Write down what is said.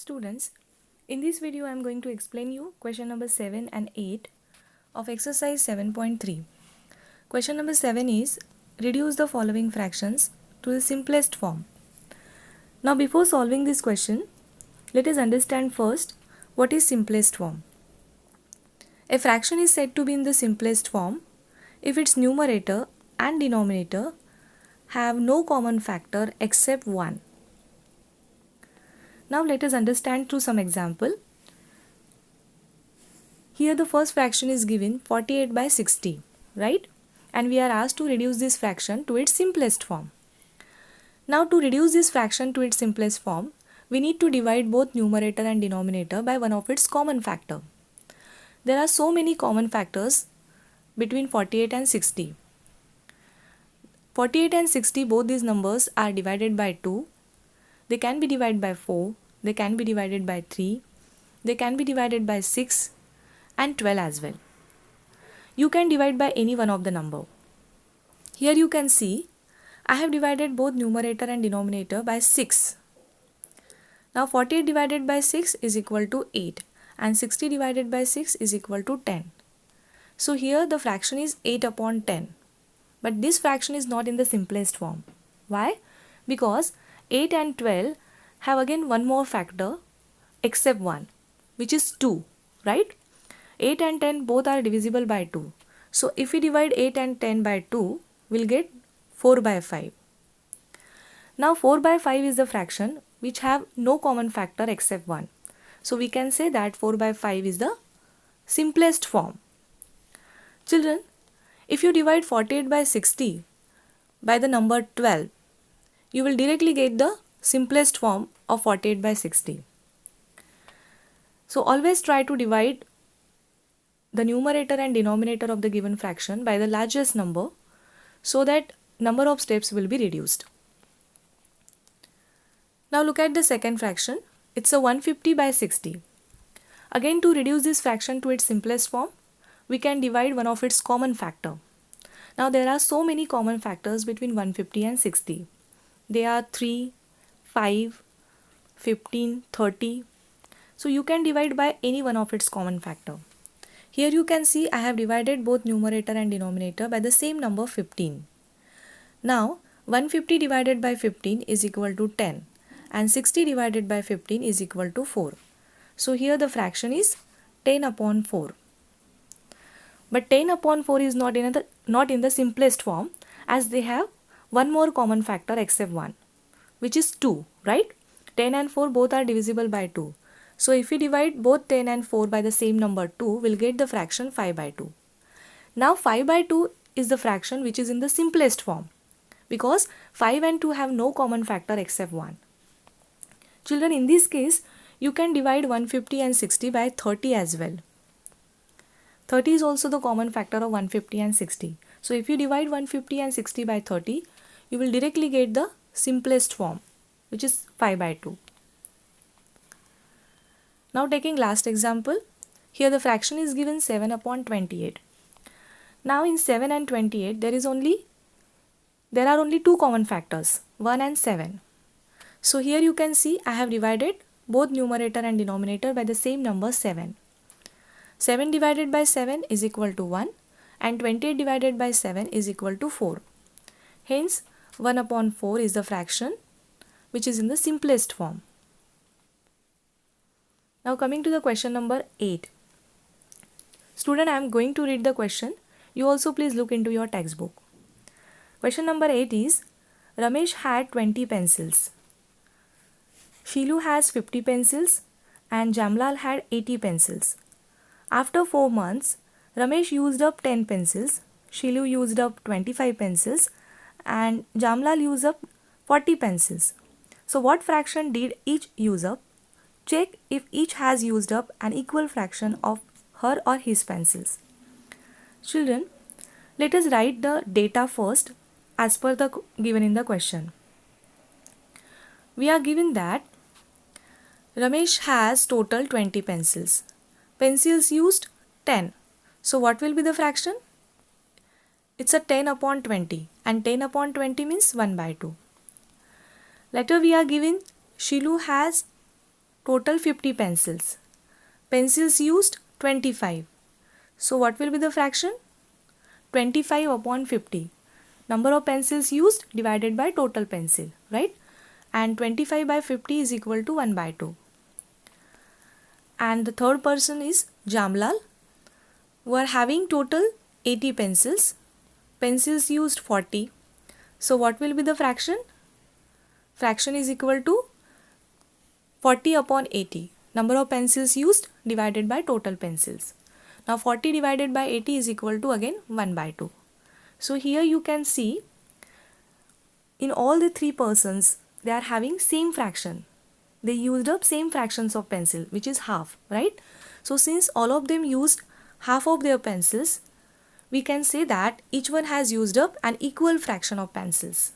Students, in this video I am going to explain you question number 7 and 8 of exercise 7.3. Question number 7 is reduce the following fractions to the simplest form. Now before solving this question, let us understand first what is simplest form. A fraction is said to be in the simplest form if its numerator and denominator have no common factor except 1. Now let us understand through some example. Here the first fraction is given 48 by 60, right? And we are asked to reduce this fraction to its simplest form. Now to reduce this fraction to its simplest form, we need to divide both numerator and denominator by one of its common factor. There are so many common factors between 48 and 60. 48 and 60, both these numbers are divided by 2. They can be divided by 4, they can be divided by 3, they can be divided by 6 and 12 as well. You can divide by any one of the number. Here you can see I have divided both numerator and denominator by 6. Now 48 divided by 6 is equal to 8 and 60 divided by 6 is equal to 10. So here the fraction is 8 upon 10. But this fraction is not in the simplest form. Why? Because 8 and 12 have again one more factor except 1, which is 2, right? 8 and 10 both are divisible by 2. So if we divide 8 and 10 by 2, we'll get 4 by 5. Now 4 by 5 is the fraction which have no common factor except 1. So we can say that 4 by 5 is the simplest form. Children, if you divide 48 by 60 by the number 12, you will directly get the simplest form of 48 by 60. So always try to divide the numerator and denominator of the given fraction by the largest number so that number of steps will be reduced. Now look at the second fraction. It's a 150 by 60. Again, to reduce this fraction to its simplest form, we can divide one of its common factor. Now there are so many common factors between 150 and 60. They are 3, 5, 15, 30. So you can divide by any one of its common factor. Here you can see I have divided both numerator and denominator by the same number 15. Now 150 divided by 15 is equal to 10 and 60 divided by 15 is equal to 4. So here the fraction is 10 upon 4. But 10 upon 4 is not in the simplest form as they have one more common factor except 1, which is 2, right? 10 and 4 both are divisible by 2. So if we divide both 10 and 4 by the same number 2, we'll get the fraction 5 by 2. Now 5 by 2 is the fraction which is in the simplest form because 5 and 2 have no common factor except 1. Children, in this case, you can divide 150 and 60 by 30 as well. 30 is also the common factor of 150 and 60. So if you divide 150 and 60 by 30, you will directly get the simplest form, which is 5 by 2. Now taking last example, here the fraction is given 7 upon 28. Now in 7 and 28, there are only two common factors, 1 and 7. So here you can see I have divided both numerator and denominator by the same number 7. 7 divided by 7 is equal to 1 and 28 divided by 7 is equal to 4. Hence 1 upon 4 is the fraction which is in the simplest form. Now coming to the question number 8. Student, I am going to read the question. You also please look into your textbook. Question number 8 is Ramesh had 20 pencils. Shilu has 50 pencils and Jamlal had 80 pencils. After 4 months, Ramesh used up 10 pencils, Shilu used up 25 pencils and Jamlal used up 40 pencils. So what fraction did each use up? Check if each has used up an equal fraction of her or his pencils. Children, let us write the data first as per the given in the question. We are given that Ramesh has total 20 pencils. Pencils used 10. So what will be the fraction? It's a 10 upon 20 and 10 upon 20 means 1 by 2. Later we are given Shilu has Total 50 pencils. Pencils used 25. So what will be the fraction? 25 upon 50. Number of pencils used divided by total pencil, right? And 25 by 50 is equal to 1 by 2. And the third person is Jamlal. We are having total 80 pencils. Pencils used 40. So what will be the fraction? Fraction is equal to 40 upon 80. Number of pencils used divided by total pencils. Now 40 divided by 80 is equal to again 1 by 2. So here you can see in all the three persons they are having same fraction. They used up same fractions of pencil, which is half, right? So since all of them used half of their pencils, we can say that each one has used up an equal fraction of pencils.